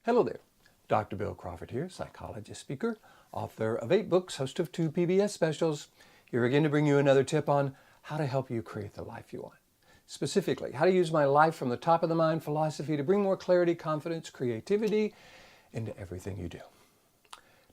Hello there. Dr. Bill Crawford here, psychologist, speaker, author of 8 books, host of 2 PBS specials, here again to bring you another tip on how to help you create the life you want. Specifically, how to use my life from the top of the mind philosophy to bring more clarity, confidence, creativity into everything you do.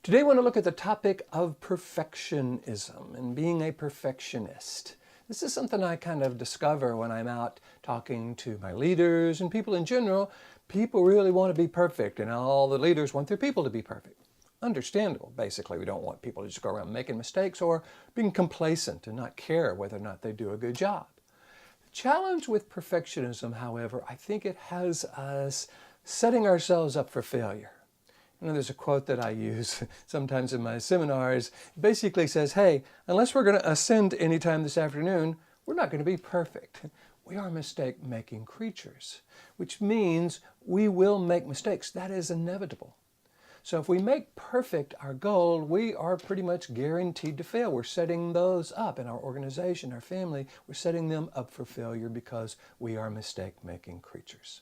Today I want to look at the topic of perfectionism and being a perfectionist. This is something I kind of discover when I'm out talking to my leaders and people in general. People really want to be perfect, and all the leaders want their people to be perfect. Understandable. Basically, we don't want people to just go around making mistakes or being complacent and not care whether or not they do a good job. The challenge with perfectionism, however, I think it has us setting ourselves up for failure. You know, there's a quote that I use sometimes in my seminars. It basically says, hey, unless we're going to ascend anytime this afternoon, we're not going to be perfect. We are mistake-making creatures, which means we will make mistakes. That is inevitable. So if we make perfect our goal, we are pretty much guaranteed to fail. We're setting those up in our organization, our family. We're setting them up for failure because we are mistake-making creatures.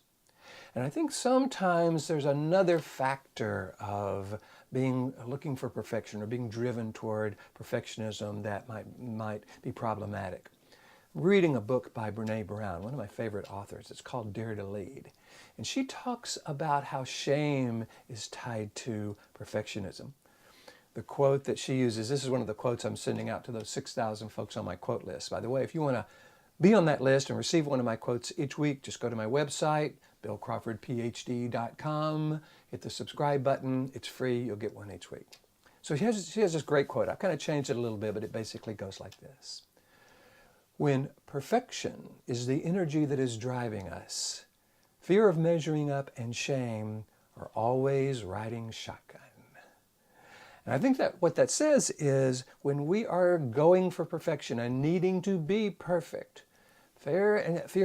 And I think sometimes there's another factor of looking for perfection or being driven toward perfectionism that might be problematic. Reading a book by Brene Brown, one of my favorite authors. It's called Dare to Lead. And she talks about how shame is tied to perfectionism. The quote that she uses, this is one of the quotes I'm sending out to those 6,000 folks on my quote list. By the way, if you want to be on that list and receive one of my quotes each week, just go to my website, billcrawfordphd.com, hit the subscribe button. It's free. You'll get one each week. So she has this great quote. I've kind of changed it a little bit, but it basically goes like this. When perfection is the energy that is driving us, fear of measuring up and shame are always riding shotgun. And I think that what that says is when we are going for perfection and needing to be perfect, fear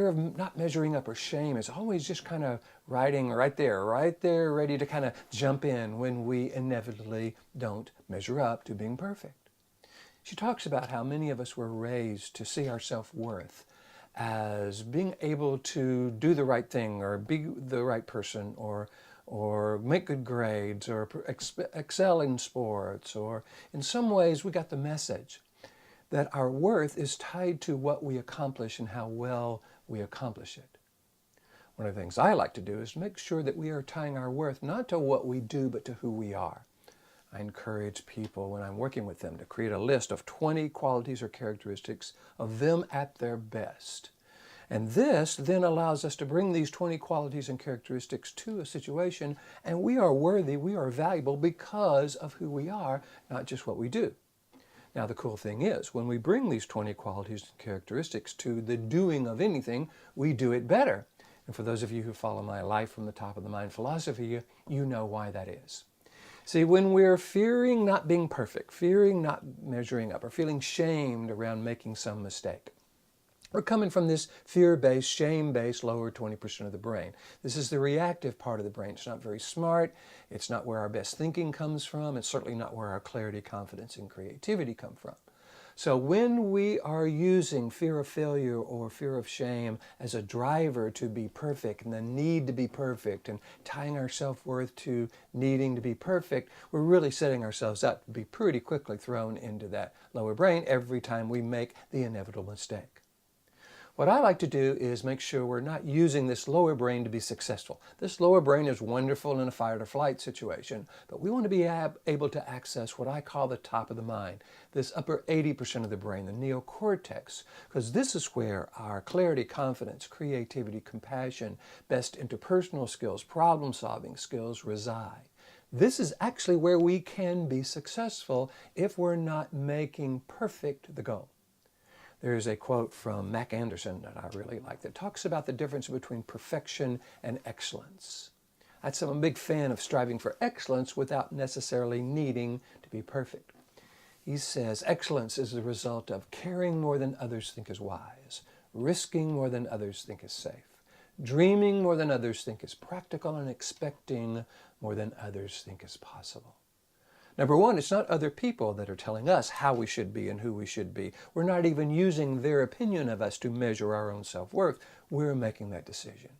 of not measuring up or shame is always just kind of riding right there, ready to kind of jump in when we inevitably don't measure up to being perfect. She talks about how many of us were raised to see our self-worth as being able to do the right thing or be the right person or make good grades or excel in sports, or in some ways we got the message that our worth is tied to what we accomplish and how well we accomplish it. One of the things I like to do is make sure that we are tying our worth not to what we do but to who we are. I encourage people when I'm working with them to create a list of 20 qualities or characteristics of them at their best. And this then allows us to bring these 20 qualities and characteristics to a situation, and we are worthy, we are valuable because of who we are, not just what we do. Now the cool thing is, when we bring these 20 qualities and characteristics to the doing of anything, we do it better. And for those of you who follow my life from the top of the mind philosophy, you know why that is. See, when we're fearing not being perfect, fearing not measuring up, or feeling shamed around making some mistake, we're coming from this fear-based, shame-based lower 20% of the brain. This is the reactive part of the brain. It's not very smart. It's not where our best thinking comes from. It's certainly not where our clarity, confidence, and creativity come from. So when we are using fear of failure or fear of shame as a driver to be perfect and the need to be perfect and tying our self-worth to needing to be perfect, we're really setting ourselves up to be pretty quickly thrown into that lower brain every time we make the inevitable mistake. What I like to do is make sure we're not using this lower brain to be successful. This lower brain is wonderful in a fight or flight situation, but we want to be able to access what I call the top of the mind, this upper 80% of the brain, the neocortex, because this is where our clarity, confidence, creativity, compassion, best interpersonal skills, problem-solving skills reside. This is actually where we can be successful if we're not making perfect the goal. There's a quote from Mac Anderson that I really like that talks about the difference between perfection and excellence. I'm a big fan of striving for excellence without necessarily needing to be perfect. He says, excellence is the result of caring more than others think is wise, risking more than others think is safe, dreaming more than others think is practical, and expecting more than others think is possible. Number one, it's not other people that are telling us how we should be and who we should be. We're not even using their opinion of us to measure our own self-worth. We're making that decision.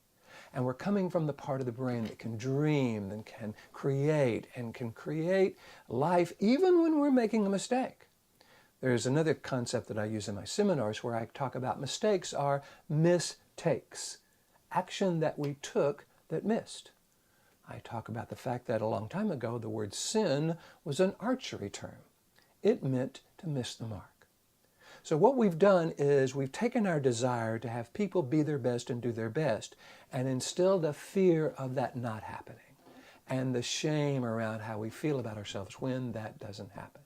And we're coming from the part of the brain that can dream and can create life even when we're making a mistake. There's another concept that I use in my seminars where I talk about mistakes are mistakes, action that we took that missed. I talk about the fact that a long time ago the word sin was an archery term. It meant to miss the mark. So what we've done is we've taken our desire to have people be their best and do their best and instilled a fear of that not happening and the shame around how we feel about ourselves when that doesn't happen.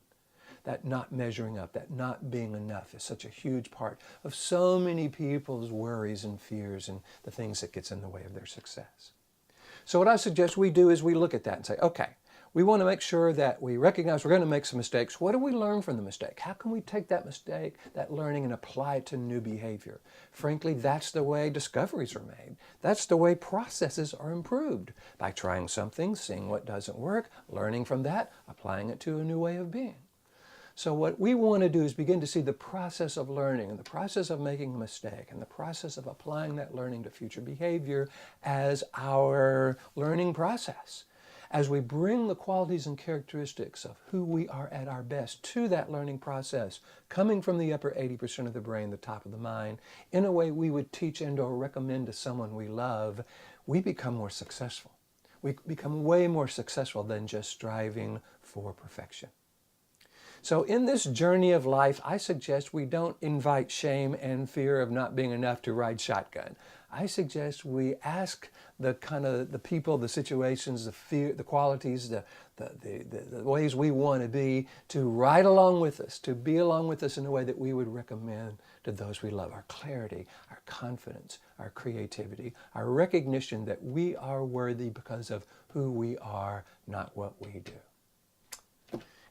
That not measuring up, that not being enough is such a huge part of so many people's worries and fears and the things that gets in the way of their success. So what I suggest we do is we look at that and say, okay, we want to make sure that we recognize we're going to make some mistakes. What do we learn from the mistake? How can we take that mistake, that learning, and apply it to new behavior? Frankly, that's the way discoveries are made. That's the way processes are improved. By trying something, seeing what doesn't work, learning from that, applying it to a new way of being. So what we want to do is begin to see the process of learning and the process of making a mistake and the process of applying that learning to future behavior as our learning process. As we bring the qualities and characteristics of who we are at our best to that learning process, coming from the upper 80% of the brain, the top of the mind, in a way we would teach and or recommend to someone we love, we become more successful. We become way more successful than just striving for perfection. So in this journey of life, I suggest we don't invite shame and fear of not being enough to ride shotgun. I suggest we ask the people, the situations, the fear, the qualities, the ways we want to be to ride along with us, to be along with us in a way that we would recommend to those we love. Our clarity, our confidence, our creativity, our recognition that we are worthy because of who we are, not what we do.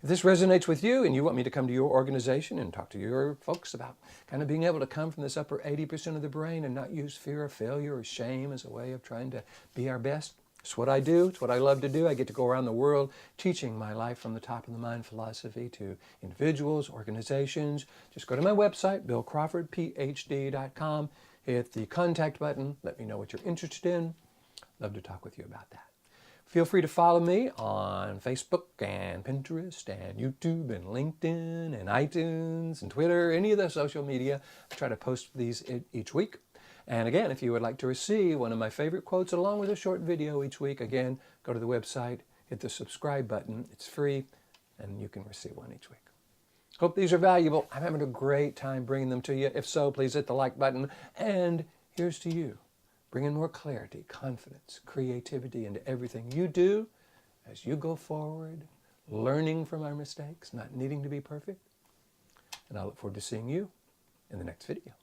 If this resonates with you and you want me to come to your organization and talk to your folks about kind of being able to come from this upper 80% of the brain and not use fear of failure or shame as a way of trying to be our best, it's what I do. It's what I love to do. I get to go around the world teaching my life from the top of the mind philosophy to individuals, organizations. Just go to my website, BillCrawfordPhD.com, hit the contact button, let me know what you're interested in. Love to talk with you about that. Feel free to follow me on Facebook and Pinterest and YouTube and LinkedIn and iTunes and Twitter, any of the social media. I try to post these each week. And again, if you would like to receive one of my favorite quotes along with a short video each week, again, go to the website, hit the subscribe button. It's free, and you can receive one each week. Hope these are valuable. I'm having a great time bringing them to you. If so, please hit the like button. And here's to you. Bringing more clarity, confidence, creativity into everything you do as you go forward, learning from our mistakes, not needing to be perfect. And I look forward to seeing you in the next video.